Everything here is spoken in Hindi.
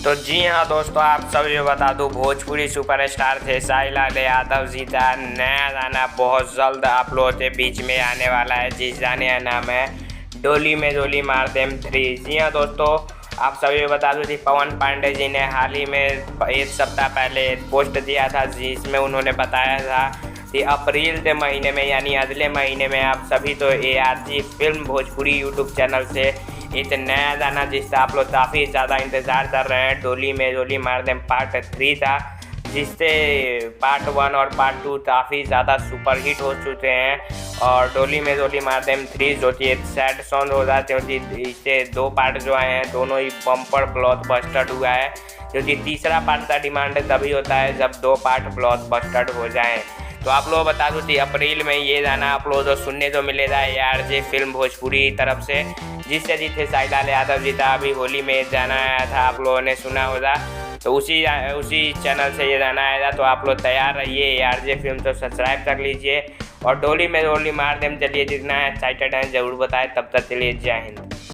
तो जी हाँ दोस्तों, आप सभी को बता दूं, भोजपुरी सुपरस्टार थे साहिल यादव जी का नया गाना बहुत जल्द आप लोगों के बीच में आने वाला है, जिस गाने का नाम है डोली में डोली मार देम 3। जी हाँ दोस्तों, आप सभी को बता दूं कि पवन पांडे जी ने हाल ही में 1 सप्ताह पहले पोस्ट दिया था, जिसमें उन्होंने बताया था कि अप्रैल के महीने में यानी अगले महीने में आप सभी तो ARG film Bhojpuri YouTube channel से एक नया गाना जिससे आप लोग काफ़ी ज़्यादा इंतज़ार कर रहे हैं, डोली में डोली मार देम पार्ट 3 था, जिससे पार्ट 1 और पार्ट 2 काफ़ी ज़्यादा सुपर हिट हो चुके हैं। और डोली में डोली मार देम 3 जो कि एक सैड सॉन्ग हो रहा है, क्योंकि इससे 2 पार्ट जो आए हैं दोनों ही बम्पर ब्लॉकबस्टर हुआ है, क्योंकि तीसरा पार्ट का डिमांड तभी होता है जब 2 पार्ट ब्लॉकबस्टर हो जाएं। तो आप लोग बता दूँ कि अप्रैल में ये गाना आप लोगों को सुनने को मिलेगा ARG फिल्म भोजपुरी तरफ से, जिससे जिसे साहिल यादव जी था अभी होली में गाना आया था, आप लोगों ने सुना होगा। तो उसी चैनल से ये गाना आएगा, तो आप लोग तैयार रहिए। ARG फिल्म तो सब्सक्राइब कर लीजिए और डोली में डोली मार देम चलिए जितना एक्साइटेड हैं ज़रूर बताएं। तब तक चलिए, जय हिंद।